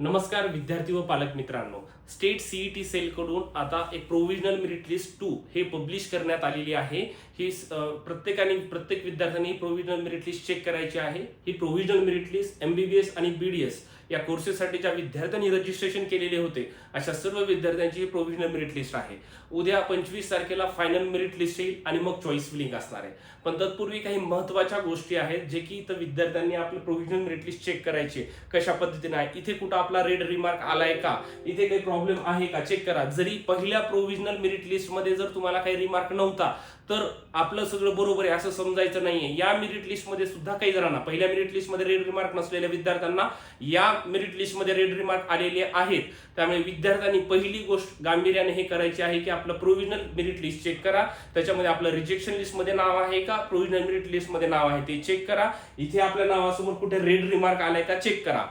नमस्कार विद्यार्थी व पालक मित्रांनो, स्टेट सीईटी सेल कडून आता एक प्रोव्हिजनल मेरिट लिस्ट 2 हे पब्लिश करण्यात आलेली आहे। ही प्रत्येक विद्यार्थ्यांनी प्रोव्हिजनल मेरिट लिस्ट चेक करायची आहे। ही प्रोव्हिजनल मेरिट लिस्ट MBBS आणि BDS या कोर्सेससाठी ज्या विद्यार्थ्यांनी रजिस्ट्रेशन केलेले होते अशा सर्व विद्यार्थ्यांची प्रोव्हिजनल मेरिट लिस्ट आहे। उद्या 25 तारखेला फायनल मेरिट लिस्ट येईल आणि मग चॉईस फिलिंग असणार आहे। पण तत्पूर्वी काही महत्त्वाच्या गोष्टी आहेत जे की इथं विद्यार्थ्यांनी आपली प्रोव्हिजनल मेरिट लिस्ट चेक करायची कशा पद्धतीने आहे, इथे कुठं आपला रेड रिमार्क आलाय का, इथे काही प्रॉब्लेम आहे का चेक करा। जरी पहिल्या प्रोव्हिजनल मेरिट लिस्ट मध्ये जर तुम्हाला काही रिमार्क नव्हता तर आपलं सगळं बरोबर आहे असं समजायचं नाहीये। या मेरिट लिस्ट मध्ये सुद्धा काही जणांना पहिल्या मेरिट लिस्ट मध्ये रेड रिमार्क नसलेल्या विद्यार्थ्यांना या मेरिट लिस्ट मध्ये रेड रिमार्क आलेले आहेत। त्यामुळे विद्यार्थ्यांनी पहिली गोष्ट गांभीर्याने हे करायची आहे की आपलं प्रोव्हिजनल मेरिट लिस्ट चेक करा, त्याच्यामध्ये आपलं रिजेक्शन लिस्ट मध्ये नाव आहे का, प्रोव्हिजनल मेरिट लिस्ट मध्ये नाव आहे ते चेक करा, इथे आपल्या नावासमोर कुठे रेड रिमार्क आलाय का चेक करा।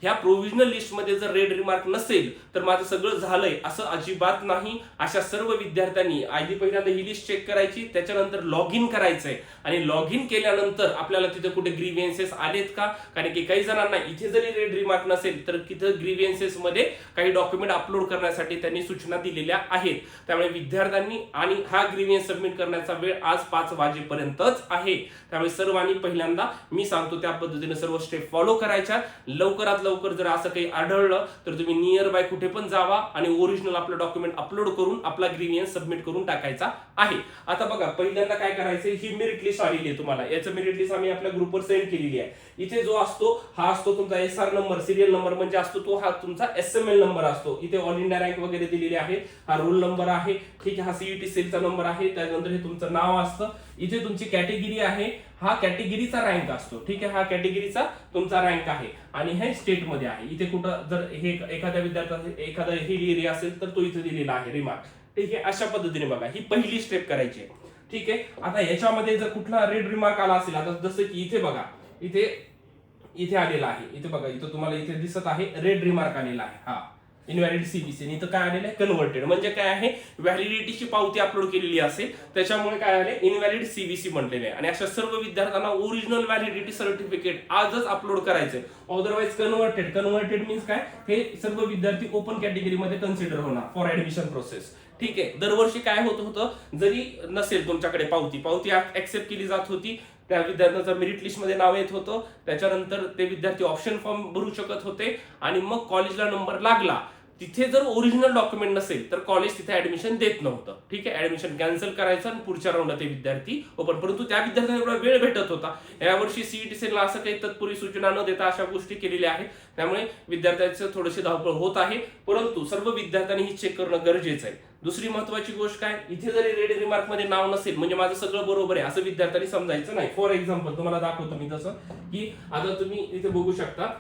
ह्या प्रोव्हिजनल लिस्ट मध्ये जर रेड रिमार्क नसेल तर माझं सगळं झालंय असं अजिबात नाही। अशा सर्व विद्यार्थ्यांनी आधी पहिल्यांदा ही लिस्ट चेक करायची, त्याच्यानंतर लॉग इन करायचंय आणि लॉग इन केल्यानंतर आपल्याला तिथे कुठे ग्रीव्हियन्सेस आलेत का, कारण की काही जणांना इथे जरी रेड रिमार्क नसेल तर तिथं ग्रीव्हियन्सेस मध्ये काही डॉक्युमेंट अपलोड करण्यासाठी त्यांनी सूचना दिलेल्या आहेत। त्यामुळे विद्यार्थ्यांनी आणि हा ग्रीव्हियन्स सबमिट करण्याचा वेळ आज 5 वाजेपर्यंतच आहे। त्यामुळे सर्वांनी पहिल्यांदा मी सांगतो त्या पद्धतीने सर्व स्टेप फॉलो करायच्या। लवकरात लवकर जर असं काही आढळलं तर तुम्ही नियर बाय कुठे पण जावा आणि ओरिजिनल आपलं डॉक्युमेंट अपलोड करून आपला ग्रीव्हियन्स सबमिट करून टाकायचा आहे। आता बघा पहिल्यांदा काय करायचं, ही मेरिट लिस्ट आलेली आहे तुम्हाला, याचं मेरिट लिस्ट आम्ही आपल्या ग्रुपवर सेंड केलेली आहे। इथे जो असतो हा असतो तुमचा SR नंबर, सिरियल नंबर म्हणजे असतो तो हा तुमचा SML नंबर असतो। इथे ऑल इंडिया रँक वगैरे दिलेली आहे, हा रोल नंबर आहे, ठीक आहे, हा सीईटी सेलचा नंबर आहे, त्यानंतर हे तुमचं नाव असतं, इथे तुमची कॅटेगरी आहे, हा कॅटेगरीचा रँक असतो, ठीक आहे, हा कॅटेगरीचा तुमचा रँक आहे आणि हे स्टेट मध्ये आहे। इथे कुठं जर हे एखाद्या विद्यार्थ्याचा एखादा हिल एरिया असेल तर तो इथे दिलेला आहे रिमार्क, ठीक आहे। अशा पद्धतीने बघा ही पहिली स्टेप करायची आहे, ठीक आहे। आता याच्यामध्ये जर कुठला रेड रिमार्क आला असेल, आता जसं की इथे बघा, इथे आलेला आहे, इथे बघा, इथे तुम्हाला इथे दिसत आहे रेड रिमार्क आलेला आहे, हा इनव्हॅलिड CBC, इथं काय आलेलं आहे कन्व्हर्टेड, म्हणजे काय आहे व्हॅलिडिटीची पावती अपलोड केलेली असेल त्याच्यामुळे काय आले इनव्हॅलिड CBC म्हटलेले आहे। आणि अशा सर्व विद्यार्थ्यांना ओरिजिनल व्हॅलिडिटी सर्टिफिकेट आजच अपलोड करायचे, अदरवाइज कन्व्हर्टेड मीन्स काय, हे सर्व विद्यार्थी ओपन कॅटेगरीमध्ये कन्सिडर होणार फॉर ऍडमिशन प्रोसेस, ठीक आहे। दरवर्षी काय होत होतं, जरी नसेल तुमच्याकडे पावती ऍक्सेप्ट केली जात होती, त्या विद्यार्थ्यांचं मेरिट लिस्ट मध्ये नाव येत होतं, त्याच्यानंतर ते विद्यार्थी ऑप्शन फॉर्म भरू शकत होते आणि मग कॉलेजला नंबर लागला तिथे जर ओरिजिनल डॉक्युमेंट नसेल तर कॉलेज तिथे ऍडमिशन देत नव्हतं, ठीक आहे। ऍडमिशन कॅन्सल करायचं आणि पुढच्या राऊंडला ते विद्यार्थी ओपन, परंतु त्या विद्यार्थ्यांना एवढा वेळ भेटत होता। यावर्षी सीईटी सेलला असं काही तत्पूर्वी सूचना न देता अशा गोष्टी केलेल्या आहेत, त्यामुळे विद्यार्थ्यांचं थोडीशी धावपळ होत आहे, परंतु सर्व विद्यार्थ्यांनी ही चेक करणं गरजेचं आहे। दुसरी महत्वाची गोष्ट काय, इथे जरी रेड रिमार्क मध्ये नाव नसेल म्हणजे माझं सगळं बरोबर आहे असं विद्यार्थ्यांनी समजायचं नाही। फॉर एक्झाम्पल तुम्हाला दाखवतो मी तसं की आता तुम्ही इथे बघू शकता,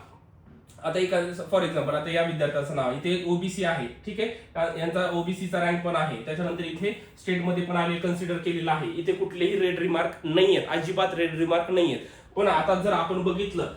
आता एखाद्या फॉर एक्झाम्पल आता या विद्यार्थ्याचं नाव इथे OBC आहे, ठीक आहे, यांचा OBCचा रँक पण आहे, त्याच्यानंतर इथे स्टेट मध्ये पण आले कन्सिडर केलेला आहे, इथे कुठलेही रेड रिमार्क नाहीयेत, अजिबात रेड रिमार्क नाहीयेत। पण आता जर आपण बघितलं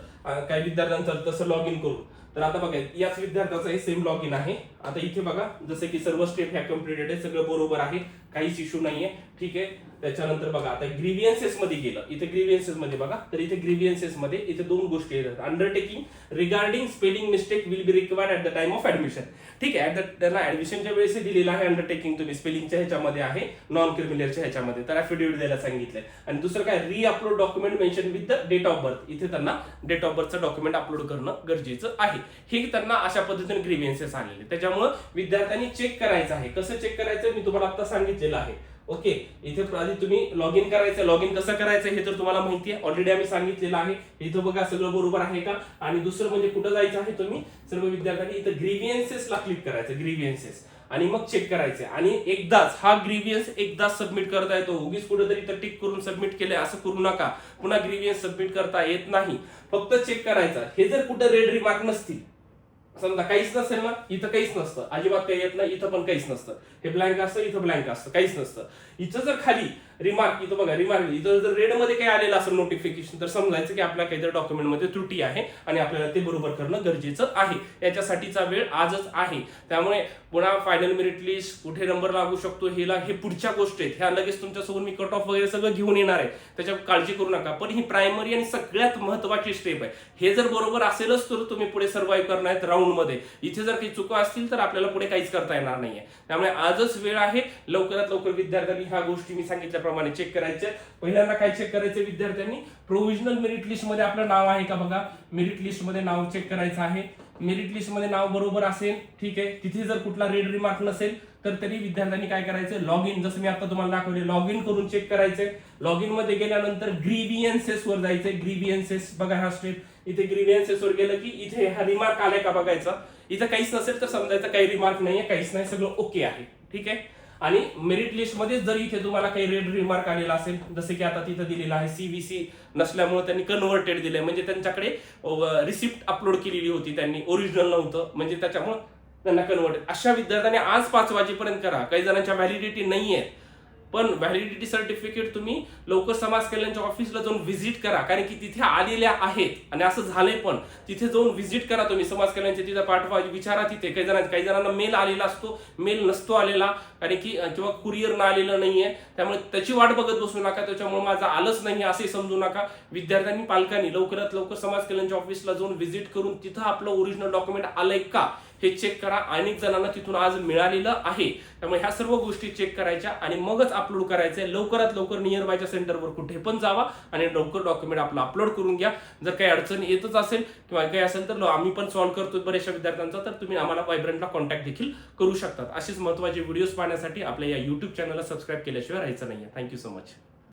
काही विद्यार्थ्यांचं तसं लॉग इन करून, तर आता बघा याच विद्यार्थ्याचं हे सेम लॉग इन आहे। आता इथे बघा जसं की सर्व स्टेप ह्या कम्प्लिटेड आहे, सगळं बरोबर आहे, काहीच इश्यू नाहीये, ठीक आहे। त्याच्यानंतर बघा आता ग्रीव्हियन्सेस मध्ये गेलं, इथे ग्रीव्हियन्सेस मध्ये बघा, तर इथे ग्रीव्हियन्सेस मध्ये इथे दोन गोष्टी येतात, undertaking regarding spelling mistake will be required at the time of admission, ठीक आहे। त्याला ऍडमिशनच्या वेळेस दिलेलं आहे अंडरटेकिंग, तुम्ही स्पेलिंगच्या ह्याच्यामध्ये आहे, नॉन क्रिमिनलच्या ह्याच्यामध्ये तर ऍफिडेव्हिट द्यायला सांगितलंय। आणि दुसरं काय, re upload document mention with the date of birth, इथे त्यांना डेट ऑफ बर्थचं डॉक्युमेंट अपलोड करणं गरजेचं आहे। हे त्यांना अशा पद्धतीने ग्रीव्हियन्सेस आलेले, त्याच्यामुळे विद्यार्थ्यांनी चेक करायचं आहे। कसं चेक करायचं मी तुम्हाला आता सांगितलेलं आहे, ओके। इथे आधी तुम्ही लॉग इन करायचं, लॉग इन कसं करायचं हे तर तुम्हाला माहिती आहे, ऑलरेडी आम्ही सांगितलेलं आहे। इथं बघा सगळं बरोबर आहे का, आणि दुसरं म्हणजे कुठं जायचं आहे, तुम्ही सर्व विद्यार्थ्यांनी इथं ग्रीव्हियन्सेसला क्लिक करायचं, ग्रीव्हियन्सेस, आणि मग चेक करायचे। आणि एकदाच हा ग्रीव्हियन्स एकदाच सबमिट करता येतो, उगीच कुठेतरी इथं टिक करून सबमिट केले असं करू नका, पुन्हा ग्रीव्हियन्स सबमिट करता येत नाही, फक्त चेक करायचा। हे जर कुठं रेड रिमार्क नसतील, समजा काहीच नसेल ना, इथं काहीच नसतं, अजिबात काही येत नाही, इथं पण काहीच नसतं, हे ब्लँक असतं, इथं ब्लँक असतं, काहीच नसतं, इथं जर खाली रिमार्क इथं बघा, रिमार्क इथं जर रेड मध्ये काही आलेलं असेल नोटिफिकेशन तर समजायचं की आपल्या काहीतरी डॉक्युमेंटमध्ये त्रुटी आहे आणि आपल्याला ते बरोबर करणं गरजेचं आहे. याच्यासाठीचा वेळ आजच आहे. त्यामुळे पुन्हा फायनल मेरिट लिस्ट कुठे नंबर लागू शकतो हे पुढच्या गोष्टी आहेत. ह्या लगेच तुमच्यासोबत मी कट ऑफ वगैरे सगळं घेऊन येणार आहे, त्याच्या काळजी करू नका. पण ही प्रायमरी आणि सगळ्यात महत्वाची स्टेप आहे. हे जर बरोबर असेलच तर तुम्ही पुढे सर्व्हाइव्ह करणार आहेत राऊंड मध्ये. इथे जर काही चुका असतील तर आपल्याला पुढे काहीच करता येणार नाहीये. त्यामुळे आजच वेळ आहे. लवकरात लवकर विद्यार्थ्यांनी ह्या गोष्टी मी सांगितल्याप्रमाणे चेक करायच्या. पहिल्यांदा काय चेक करायचे विद्यार्थ्यांनी, प्रोव्हिजनल मेरिट लिस्ट मध्ये आपलं नाव आहे का बघा. मेरिट लिस्ट मध्ये नाव चेक करायचं आहे. मेरिट लिस्ट मध्ये नाव बरोबर असेल ठीक आहे. तिथे जर कुठला रेड रिमार्क नसेल तर तरी विद्यार्थ्यांनी काय करायचं, लॉग इन, जसं मी आता तुम्हाला दाखवले लॉग इन करून चेक करायचंय. लॉग इन मध्ये गेल्यानंतर ग्रीव्हियन्सेस वर जायचंय. ग्रीव्हियन्सेस बघा हा स्टेप, इथे ग्रीव्हियन्सेस वर गेलं की इथे हा रिमार्क आलाय का बघायचा. इथं काहीच नसेल तर समजायचं काही रिमार्क नाहीये, काहीच नाही, सगळं ओके आहे. ठीक आहे. आणि मेरिट लिस्ट मध्ये जर इथे तुम्हाला काही रेड रिमार्क आलेला असेल, जसे की आता तिथं दिलेला आहे सीबीसी नसल्यामुळे त्यांनी कन्व्हर्टेड दिलंय, म्हणजे त्यांच्याकडे रिसिप्ट अपलोड केलेली होती त्यांनी, ओरिजिनल नव्हतं, म्हणजे त्याच्यामुळे त्यांना कन्वर्ट. अशा विद्यार्थ्यांनी आज 5 वाजेपर्यंत करा. काही जणांच्या व्हॅलिडिटी नाहीये, पण व्हॅलिडिटी सर्टिफिकेट तुम्ही लवकर समाज कल्याणच्या ऑफिसला जाऊन व्हिजिट करा, कारण की तिथे आलेल्या आहेत आणि असं झालंय. पण तिथे जाऊन व्हिजिट करा तुम्ही, समाज कल्याणच्या तिथे पाठवा, विचारा तिथे. काही जणांना मेल आलेला असतो, मेल नसतो आलेला, कारण की किंवा कुरिअर ना आलेलं नाहीये, त्यामुळे त्याची वाट बघत बसू नका. त्याच्यामुळे माझं आलंच नाही असे समजू नका. विद्यार्थ्यांनी पालकांनी लवकरात लवकर समाज कल्याणच्या ऑफिसला जाऊन व्हिजिट करून तिथं आपलं ओरिजिनल डॉक्युमेंट आलंय का हे चेक करा. अनेक जणांना तिथून आज मिळालेलं आहे, त्यामुळे ह्या सर्व गोष्टी चेक करायच्या आणि मगच अपलोड करायचंय. लवकरात लवकर नियर बायच्या सेंटरवर कुठे पण जावा आणि लवकर डॉक्युमेंट आपलं अपलोड करून घ्या. जर काही अडचण येतच असेल किंवा काही असेल तर आम्ही पण सॉल्व्ह करतो बऱ्याचशा विद्यार्थ्यांचा, तर तुम्ही आम्हाला व्हायब्रंटला कॉन्टॅक्ट देखील करू शकतात. असेच महत्त्वाचे व्हिडिओज पाहण्यासाठी आपल्या या युट्यूब चॅनलला सबस्क्राईब केल्याशिवाय राहायचं नाहीये. Thank you so much.